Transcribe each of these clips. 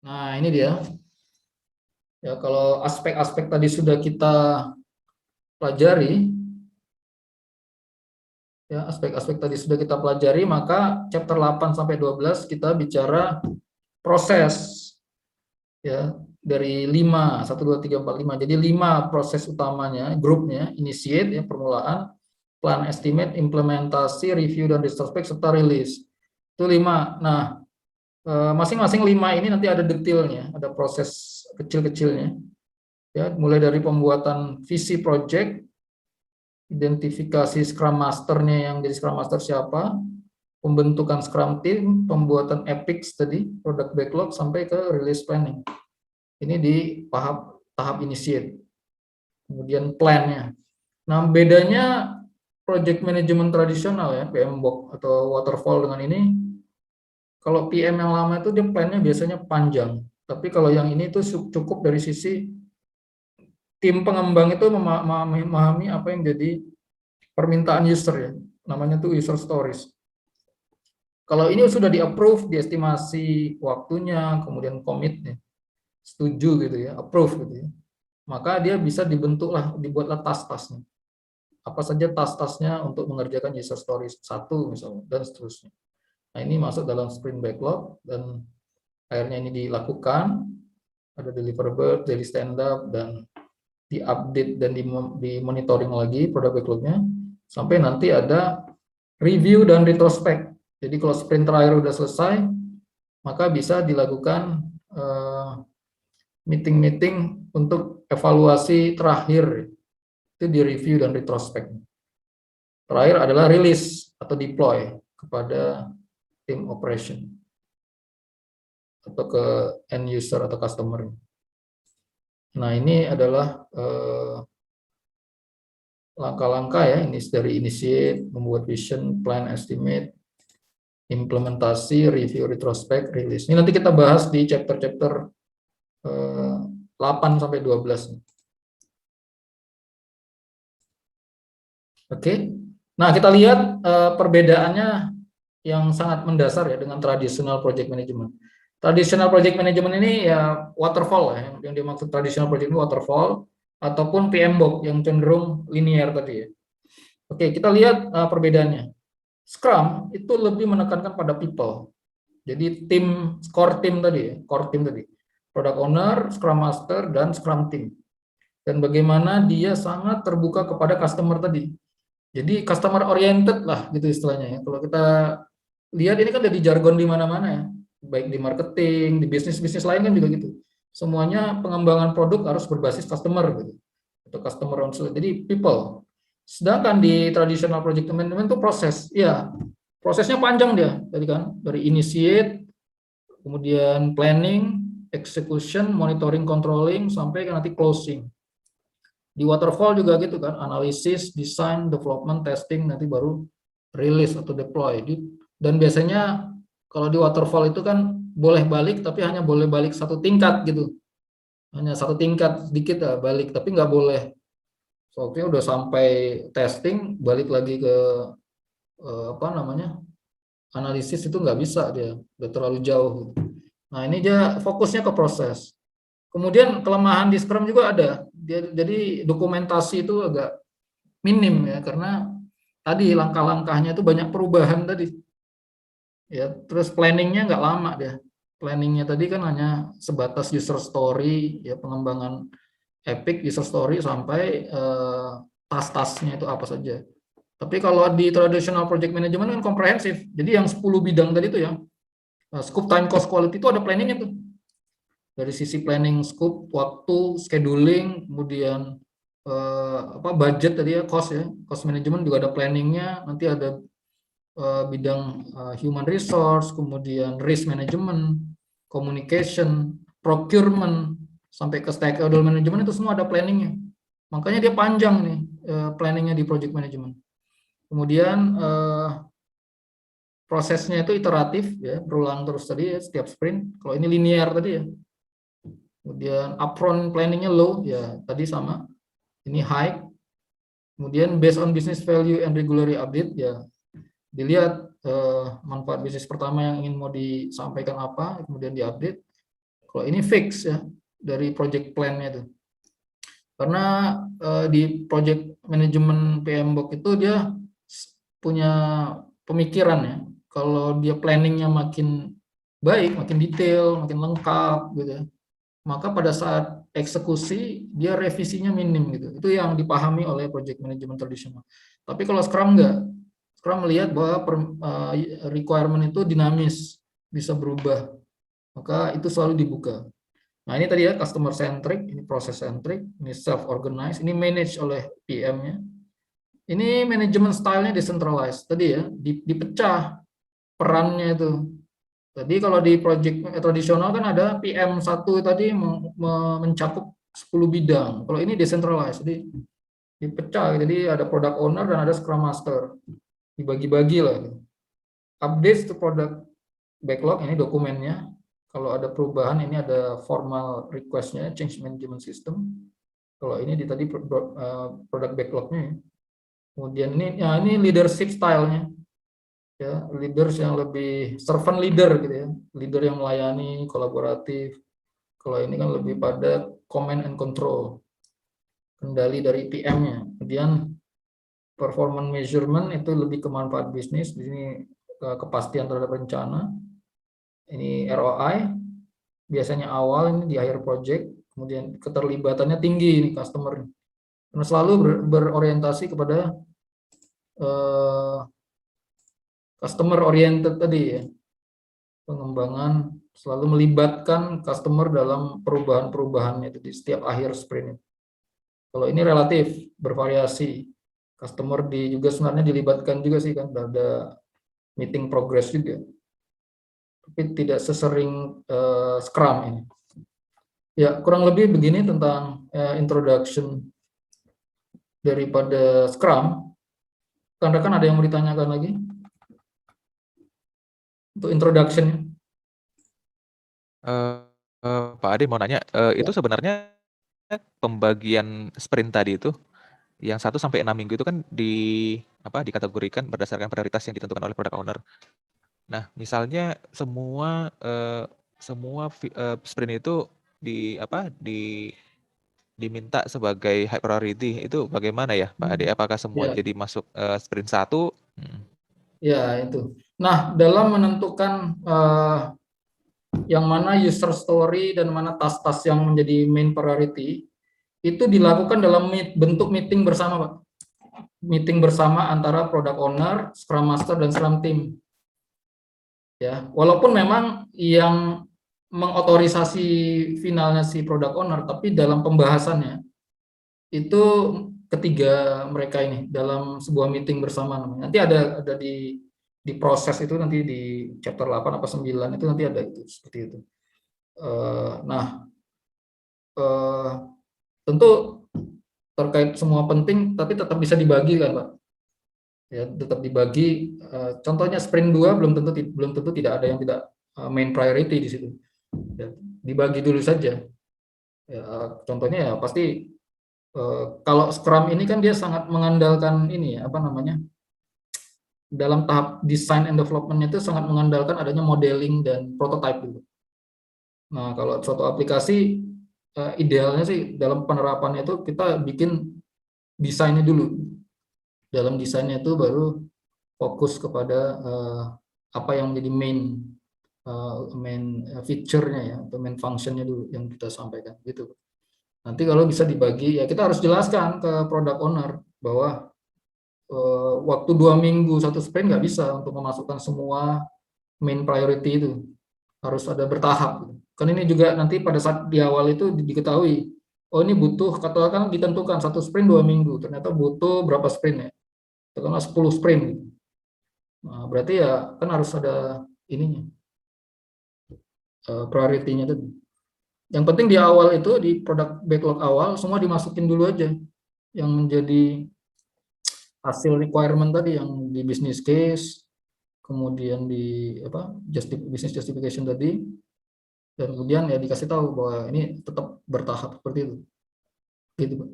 Nah, ini dia. Ya, kalau aspek-aspek tadi sudah kita pelajari, ya, aspek-aspek tadi sudah kita pelajari, maka chapter 8 sampai 12 kita bicara proses, ya, dari 5 1 2 3 4 5. Jadi 5 proses utamanya, grupnya: initiate, ya, permulaan, plan estimate, implementasi, review dan retrospect, serta release. Itu 5. Nah, masing-masing 5 ini nanti ada detailnya, ada proses kecil-kecilnya. Ya, mulai dari pembuatan visi project, identifikasi Scrum Master-nya, yang jadi Scrum Master siapa, pembentukan Scrum Team, pembuatan epics tadi, product backlog, sampai ke release planning. Ini di tahap initiate. Kemudian plan-nya. Nah, bedanya project management tradisional, ya, PMBOK atau waterfall dengan ini, kalau PM yang lama itu dia plan-nya biasanya panjang. Tapi kalau yang ini itu cukup dari sisi tim pengembang itu memahami apa yang jadi permintaan user, ya. Namanya tuh user stories. Kalau ini sudah di-approve, diestimasi waktunya, kemudian commit-nya, setuju gitu, ya, approve gitu, ya. Maka dia bisa dibuatlah tas-tasnya. Apa saja tas-tasnya untuk mengerjakan user stories 1 misalnya, dan seterusnya. Nah, ini masuk dalam sprint backlog, dan akhirnya ini dilakukan, ada deliverable, daily stand up, dan diupdate dan dimonitoring lagi product backlognya, sampai nanti ada review dan retrospect. Jadi kalau sprint terakhir udah selesai, maka bisa dilakukan meeting-meeting untuk evaluasi terakhir, itu di review dan retrospect. Terakhir adalah release atau deploy kepada tim operation atau ke end user atau customer. Nah, ini adalah langkah-langkah, ya, ini dari initiate, membuat vision, plan, estimate, implementasi, review, retrospect, release. Ini nanti kita bahas di chapter-chapter 8 sampai 12. Oke. Nah, kita lihat perbedaannya yang sangat mendasar, ya, dengan traditional project management. Traditional project management ini, ya, waterfall, ya, yang dimaksud traditional project ini waterfall, ataupun PMBOK yang cenderung linear tadi, ya. Oke, kita lihat perbedaannya. Scrum itu lebih menekankan pada people. Jadi tim, core team tadi, ya, core team tadi. Product owner, Scrum Master, dan Scrum Team. Dan bagaimana dia sangat terbuka kepada customer tadi. Jadi customer oriented lah gitu istilahnya, ya. Kalau kita lihat ini kan jadi jargon di mana-mana, ya. Baik di marketing, di bisnis-bisnis lain kan juga gitu. Semuanya pengembangan produk harus berbasis customer gitu. Atau customer oriented. Jadi people. Sedangkan di traditional project management itu proses. Ya, prosesnya panjang dia. Tadi kan dari initiate, kemudian planning, execution, monitoring, controlling, sampai ke nanti closing. Di waterfall juga gitu kan, analisis, design, development, testing, nanti baru release atau deploy. Dan biasanya kalau di waterfall itu kan boleh balik, tapi hanya boleh balik 1 tingkat gitu. Hanya 1 tingkat sedikit ya balik, tapi nggak boleh. Soalnya udah sampai testing, balik lagi ke apa namanya, analisis, itu nggak bisa, dia udah terlalu jauh. Nah, ini dia fokusnya ke proses. Kemudian kelemahan di Scrum juga ada. Jadi dokumentasi itu agak minim, ya, karena tadi langkah-langkahnya itu banyak perubahan tadi. Ya, terus planningnya nggak lama dia. Planningnya tadi kan hanya sebatas user story, ya, pengembangan epic user story sampai tas-tasnya itu apa saja. Tapi kalau di traditional project management kan komprehensif. Jadi yang 10 bidang tadi itu, ya, scope, time, cost, quality itu ada planningnya tuh. Dari sisi planning scope, waktu, scheduling, kemudian budget tadi, ya, cost, ya, cost management juga ada planningnya. Nanti ada bidang human resource, kemudian risk management, communication, procurement, sampai ke stakeholder management, itu semua ada planningnya. Makanya dia panjang nih planningnya di project management. Kemudian prosesnya itu iteratif, ya, berulang terus tadi, ya, setiap sprint. Kalau ini linear tadi, ya. Kemudian upfront planningnya low, ya, tadi sama. Ini high. Kemudian based on business value and regularly update, ya, dilihat manfaat bisnis pertama yang ingin mau disampaikan apa, kemudian diupdate. Kalau ini fix ya dari project plan-nya itu. Karena di project manajemen PMBOK itu dia punya pemikiran ya. Kalau dia planningnya makin baik, makin detail, makin lengkap gitu ya, maka pada saat eksekusi dia revisinya minim gitu. Itu yang dipahami oleh project management tradisional. Tapi kalau Scrum enggak. Scrum melihat bahwa requirement itu dinamis, bisa berubah. Maka itu selalu dibuka. Nah, ini tadi ya customer centric, ini process centric, ini self organized, ini manage oleh PM-nya. Ini manajemen stylenya decentralized. Tadi ya, dipecah perannya itu. Tadi kalau di project tradisional kan ada PM1 tadi mencakup 10 bidang. Kalau ini decentralized, jadi dipecah. Jadi ada product owner dan ada scrum master. Dibagi-bagi lah. Updates to product backlog, ini dokumennya. Kalau ada perubahan, ini ada formal request-nya, change management system. Kalau ini di tadi product backlog-nya. Kemudian ini leadership style-nya. Ya, leaders yang lebih servant leader gitu ya. Leader yang melayani, kolaboratif. Kalau ini kan lebih pada command and control. Kendali dari PM-nya. Kemudian performance measurement itu lebih ke manfaat bisnis. Di sini kepastian terhadap rencana. Ini ROI. Biasanya awal ini di akhir project, kemudian keterlibatannya tinggi ini customer. Karena selalu berorientasi kepada customer oriented tadi ya. Pengembangan selalu melibatkan customer dalam perubahan-perubahannya itu di setiap akhir sprint. Kalau ini relatif bervariasi. Customer juga sebenarnya dilibatkan juga sih kan, ada meeting progress juga. Tapi tidak sesering Scrum ini. Ya, kurang lebih begini tentang introduction daripada Scrum. Rekan-rekan ada yang mau ditanyakan lagi? Untuk introduction. Pak Ade mau nanya, itu Ya. sebenarnya pembagian sprint tadi itu yang 1 sampai 6 minggu itu kan dikategorikan berdasarkan prioritas yang ditentukan oleh product owner. Nah, misalnya semua sprint itu diminta sebagai high priority, itu bagaimana ya Pak Ade? Apakah semua Ya, jadi masuk sprint 1? ya itu. Nah, dalam menentukan yang mana user story dan mana task-task yang menjadi main priority, itu dilakukan dalam bentuk meeting bersama, Pak. Meeting bersama antara product owner, scrum master, dan scrum team. Ya, walaupun memang yang mengotorisasi finalnya si product owner, tapi dalam pembahasannya itu ketiga mereka ini dalam sebuah meeting bersama namanya. Nanti ada di proses itu, nanti di chapter 8 apa 9 itu nanti ada itu seperti itu. Nah, tentu terkait semua penting tapi tetap bisa dibagi kan, Pak. Ya, tetap dibagi. Contohnya sprint 2 belum tentu tidak ada yang tidak main priority di situ. Ya, dibagi dulu saja. Ya, contohnya ya pasti kalau Scrum ini kan dia sangat mengandalkan ini ya, apa namanya? Dalam tahap design and development-nya itu sangat mengandalkan adanya modeling dan prototype dulu. Nah, kalau suatu aplikasi idealnya sih dalam penerapannya itu kita bikin desainnya dulu. Dalam desainnya itu baru fokus kepada apa yang menjadi main feature-nya ya, atau main function-nya dulu yang kita sampaikan gitu. Nanti kalau bisa dibagi ya kita harus jelaskan ke product owner bahwa waktu 2 minggu satu sprint nggak bisa untuk memasukkan semua main priority itu, harus ada bertahap. Kan ini juga nanti pada saat di awal itu diketahui, oh ini butuh, katakan ditentukan satu sprint 2 minggu, ternyata butuh berapa sprint ya, katakanlah 10 sprint. Nah, berarti ya kan harus ada ininya, priority-nya tadi. Yang penting di awal itu di product backlog awal semua dimasukin dulu aja yang menjadi hasil requirement tadi yang di business case, kemudian di business justification tadi, dan kemudian ya dikasih tahu bahwa ini tetap bertahap seperti itu. Gitu, Pak.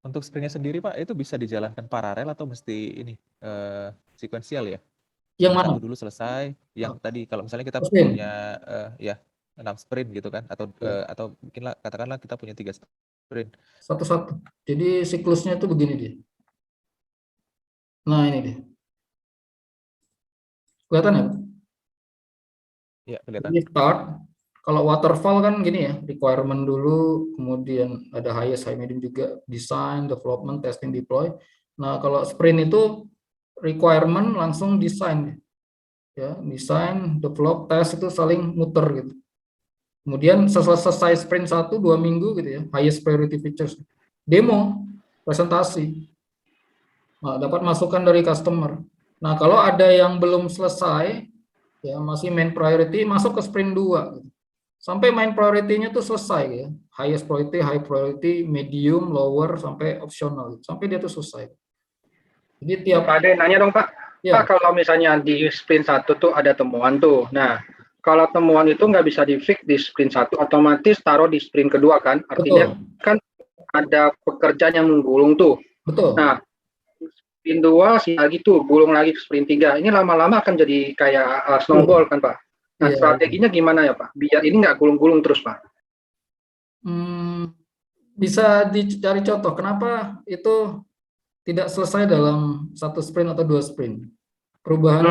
Untuk sprintnya sendiri Pak, itu bisa dijalankan paralel atau mesti ini sekuensial ya? Yang mana? satu dulu selesai. Yang tadi kalau misalnya kita Sprint. punya ya 6 sprint gitu kan, Ya, atau mungkin katakanlah kita punya 3 sprint. satu-satu. Jadi siklusnya itu begini dia. Nah, ini dia. Kelihatan ya? Ya, kelihatan. Jadi start. Kalau waterfall kan gini ya, requirement dulu, kemudian ada highest, high, medium juga, design, development, testing, deploy. Nah, kalau sprint itu requirement langsung design ya, design, develop, test itu saling muter gitu. Kemudian selesai sprint 1-2 minggu gitu ya, highest priority features. Demo, presentasi. Nah, dapat masukan dari customer. Nah, kalau ada yang belum selesai, ya masih main priority, masuk ke sprint 2. Gitu. Sampai main priority-nya tuh selesai ya. Highest priority, high priority, medium, lower, sampai optional. Gitu. Sampai dia tuh selesai. Jadi tiap... Pak Ade, nanya dong Pak. Pak, Ya, kalau misalnya di sprint 1 tuh ada temuan tuh. Nah, kalau temuan itu nggak bisa di-fix di sprint 1, otomatis taruh di sprint kedua kan? Artinya betul. kan ada pekerjaan yang menggulung tuh. Betul. Nah, sprint 2 lagi tuh, gulung lagi ke sprint 3. Ini lama-lama akan jadi kayak snowball kan Pak? Nah, Iya, iya. strateginya gimana ya Pak? Biar ini nggak gulung-gulung terus Pak. Bisa dicari contoh kenapa itu tidak selesai dalam 1 sprint atau 2 sprint. Perubahan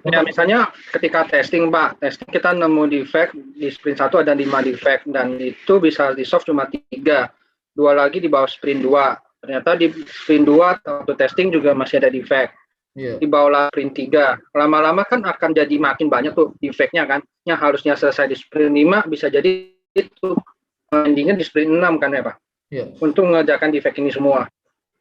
Ya misalnya ketika testing Pak, testing kita nemu defect, di sprint 1 ada 5 defect, dan itu bisa di-solve cuma 3. 2 lagi di bawah sprint 2. Ternyata di sprint 2 atau testing juga masih ada defect. Iya. Di bawah sprint 3. Lama-lama kan akan jadi makin banyak tuh defect-nya kan. Yang harusnya selesai di sprint 5 bisa jadi itu endingnya di sprint 6 kan ya Pak. Iya. Untuk mengerjakan defect ini semua.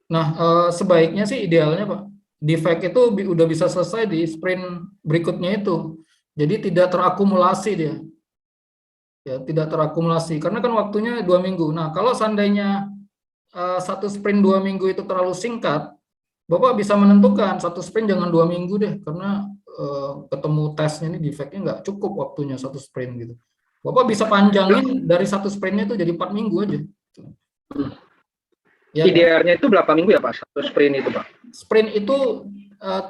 Nah, sebaiknya sih idealnya Pak, defect itu udah bisa selesai di sprint berikutnya itu. Jadi tidak terakumulasi dia. Ya, tidak terakumulasi karena kan waktunya 2 minggu. Nah, kalau seandainya 1 sprint 2 minggu itu terlalu singkat, Bapak bisa menentukan 1 sprint jangan 2 minggu deh, karena ketemu tesnya ini defectnya nggak cukup waktunya 1 sprint gitu. Bapak bisa panjangin dari 1 sprintnya itu jadi 4 minggu aja. Ya, IDR-nya itu berapa minggu ya Pak? 1 sprint itu Pak? Sprint itu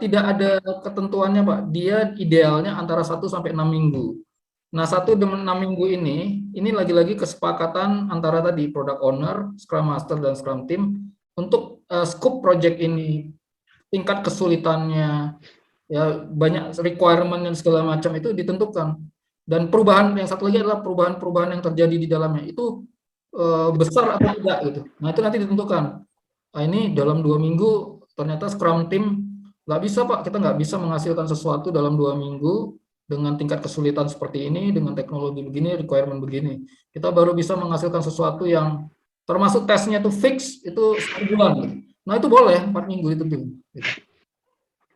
tidak ada ketentuannya Pak. Dia idealnya antara 1 sampai 6 minggu. Nah, 1 dan 6 minggu ini lagi-lagi kesepakatan antara tadi product owner, Scrum Master, dan Scrum Team untuk scope project ini, tingkat kesulitannya, ya banyak requirement dan segala macam itu ditentukan. Dan perubahan yang satu lagi adalah perubahan-perubahan yang terjadi di dalamnya itu besar atau tidak gitu. Nah, itu nanti ditentukan. Nah, ini dalam 2 minggu ternyata Scrum Team nggak bisa Pak, kita nggak bisa menghasilkan sesuatu dalam 2 minggu dengan tingkat kesulitan seperti ini, dengan teknologi begini, requirement begini. Kita baru bisa menghasilkan sesuatu yang termasuk tesnya itu fix, itu 1 bulan. Gitu. Nah, itu boleh 4 minggu itu. Gitu.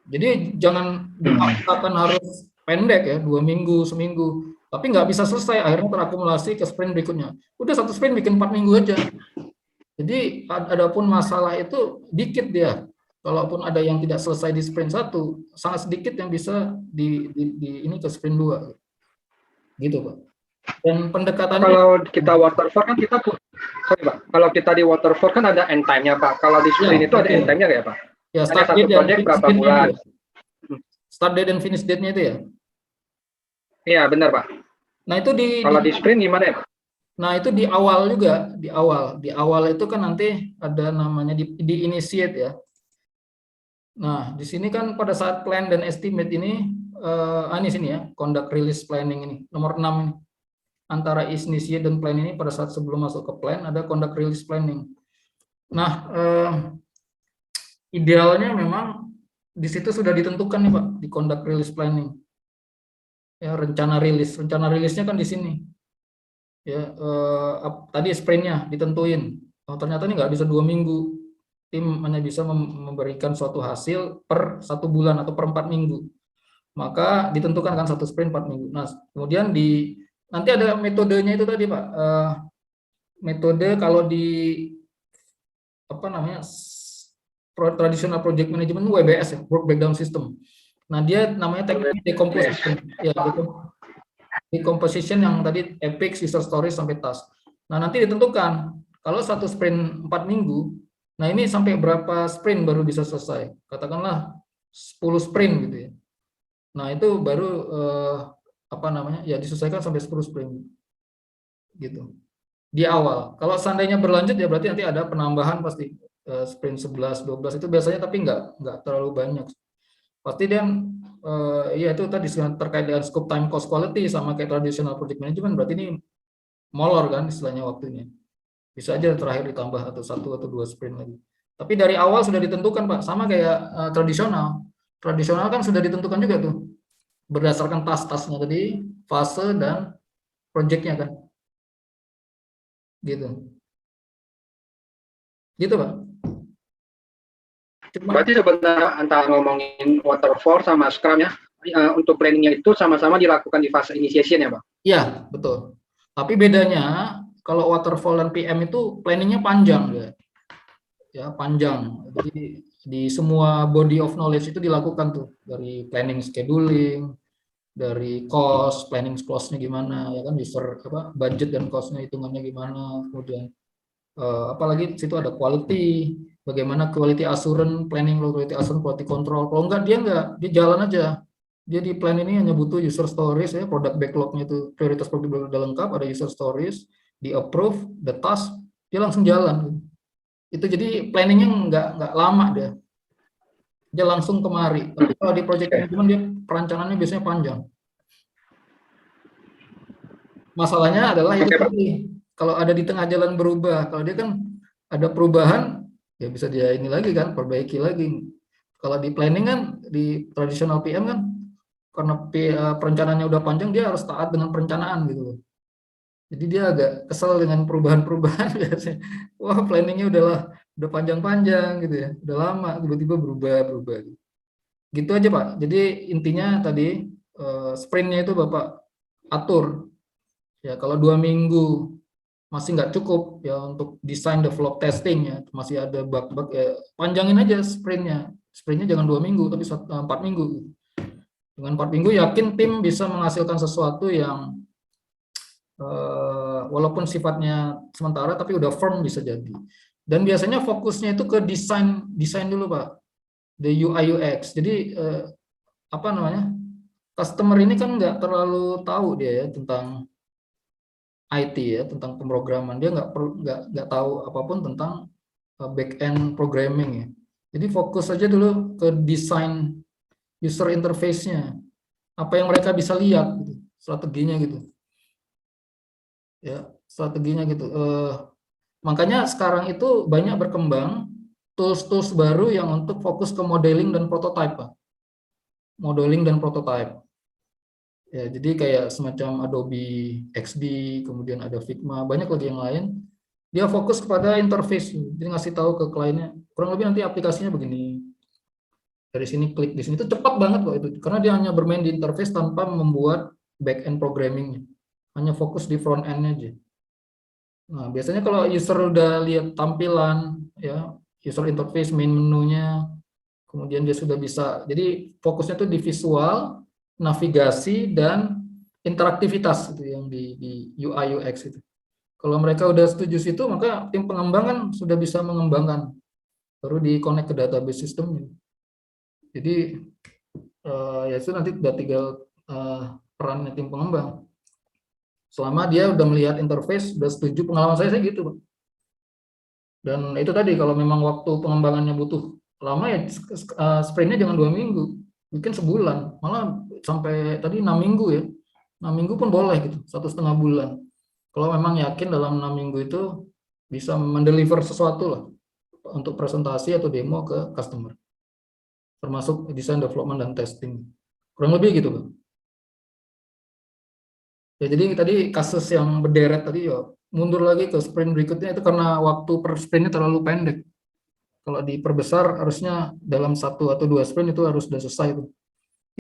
Jadi jangan dipaksakan harus pendek ya, 2 minggu, seminggu. Tapi nggak bisa selesai, akhirnya terakumulasi ke sprint berikutnya. Udah 1 sprint bikin 4 minggu aja. Jadi adapun masalah itu dikit dia. Kalaupun ada yang tidak selesai di sprint 1, sangat sedikit yang bisa di ini ke sprint 2. Gitu, Pak. Dan pendekatannya Kalau kita waterfall kan kita sorry Pak, kalau kita di waterfall kan ada end time-nya Pak. Kalau di sprint ya, itu ada end time-nya nggak ya Pak? ya, Ada start satu date dan project finish berapa date-nya bulan? itu. Start date dan finish date-nya itu ya. Iya benar Pak. Nah, itu Kalau di sprint gimana ya Pak? Nah, itu di awal juga, di awal itu kan nanti ada namanya di initiate ya. Nah, di sini kan pada saat plan dan estimate ini sini ya, conduct release planning ini, nomor 6 ini. Antara initiate dan plan ini pada saat sebelum masuk ke plan ada conduct release planning. Nah, idealnya memang di situ sudah ditentukan nih Pak, di conduct release planning. Ya, rencana rilisnya kan di sini. Ya, tadi sprintnya ditentuin. Oh, ternyata ini nggak bisa 2 minggu. Tim hanya bisa memberikan suatu hasil per 1 bulan atau per 4 minggu. Maka ditentukan kan 1 sprint 4 minggu. Nah, kemudian nanti ada metodenya itu tadi Pak. Metode kalau di apa namanya traditional project management WBS ya, work breakdown system. Nah, dia namanya teknik decomposition. Ya, decomposition yang tadi epic, user stories sampai task. Nah, nanti ditentukan kalau 1 sprint 4 minggu, nah ini sampai berapa sprint baru bisa selesai? Katakanlah 10 sprint gitu ya. Nah, itu baru apa namanya? Ya diselesaikan sampai 10 sprint gitu. Di awal. Kalau seandainya berlanjut ya berarti nanti ada penambahan pasti sprint 11, 12 itu biasanya, tapi nggak terlalu banyak. Pasti dia ya itu tadi terkait dengan scope, time, cost, quality sama kayak traditional project management, berarti ini molor kan istilahnya waktunya. Bisa aja terakhir ditambah atau 1 atau 2 sprint lagi. Tapi dari awal sudah ditentukan, Pak. Sama kayak tradisional. Tradisional kan sudah ditentukan juga tuh berdasarkan tas-tasnya tadi, fase dan projectnya kan. Gitu. Gitu, Pak. Berarti sebenarnya antara ngomongin waterfall sama Scrum ya, untuk planningnya itu sama-sama dilakukan di fase initiation ya, Pak? Iya, betul. Tapi bedanya kalau waterfall dan PM itu planningnya panjang ya, panjang. Jadi di semua body of knowledge itu dilakukan tuh, dari planning scheduling, dari cost, planning cost-nya gimana, ya kan, user apa budget dan cost-nya hitungannya gimana, kemudian apalagi situ ada quality, bagaimana quality assurance, planning quality assurance, quality control. Kalau enggak dia jalan aja. Dia di plan ini hanya butuh user stories ya, product backlog-nya itu prioritas produk backlog udah lengkap, ada user stories, di approve, the task, dia langsung jalan. Itu jadi planningnya nggak lama dia langsung kemari. Tapi kalau di project management dia perencananya biasanya panjang. Masalahnya adalah itu tadi, kalau ada di tengah jalan berubah, kalau dia kan ada perubahan, ya bisa dia ini lagi kan, perbaiki lagi. Kalau di planning kan, di tradisional PM kan, karena perencanaannya udah panjang, dia harus taat dengan perencanaan gitu loh. Jadi dia agak kesel dengan perubahan-perubahan biasanya. Wah, planningnya udah panjang-panjang gitu ya, udah lama, tiba-tiba berubah. Gitu aja Pak. Jadi intinya tadi sprintnya itu Bapak atur. Ya, kalau 2 minggu masih nggak cukup ya untuk desain develop testing ya, masih ada bug-bug ya, panjangin aja sprintnya. Sprintnya jangan 2 minggu tapi 4 minggu. Dengan 4 minggu yakin tim bisa menghasilkan sesuatu yang walaupun sifatnya sementara tapi udah firm bisa jadi. Dan biasanya fokusnya itu ke desain dulu Pak, the UI UX. Jadi apa namanya, customer ini kan nggak terlalu tahu dia ya tentang IT ya, tentang pemrograman. Dia nggak tahu apapun tentang back end programming ya. Jadi fokus aja dulu ke desain user interface-nya, apa yang mereka bisa lihat gitu, strateginya gitu ya, strateginya gitu. Makanya sekarang itu banyak berkembang tools-tools baru yang untuk fokus ke modeling dan prototype Pak. Modeling dan prototype ya, jadi kayak semacam Adobe XD, kemudian ada Figma, banyak lagi yang lain. Dia fokus kepada interface, jadi ngasih tahu ke kliennya kurang lebih nanti aplikasinya begini, dari sini klik di sini, itu cepat banget kok itu, karena dia hanya bermain di interface tanpa membuat back end programmingnya, hanya fokus di front end aja. Nah biasanya kalau user udah lihat tampilan ya, user interface, main menunya, kemudian dia sudah bisa, jadi fokusnya tuh di visual, navigasi, dan interaktivitas itu yang di UI UX itu. Kalau mereka udah setuju situ, maka tim pengembang kan sudah bisa mengembangkan, baru di-connect ke database sistemnya. Jadi ya itu nanti udah tinggal perannya tim pengembang. Selama dia udah melihat interface, udah setuju, pengalaman saya gitu Pak. Dan itu tadi, kalau memang waktu pengembangannya butuh lama ya sprintnya jangan 2 minggu, mungkin sebulan, malah sampai tadi 6 minggu ya, 6 minggu pun boleh gitu, 1,5 bulan. Kalau memang yakin dalam 6 minggu itu bisa mendeliver sesuatu lah untuk presentasi atau demo ke customer, termasuk design, development, dan testing. Kurang lebih gitu Pak. Ya, jadi tadi kasus yang berderet tadi ya, mundur lagi ke sprint berikutnya itu karena waktu per sprintnya terlalu pendek. Kalau diperbesar harusnya dalam 1 atau 2 sprint itu harus sudah selesai itu.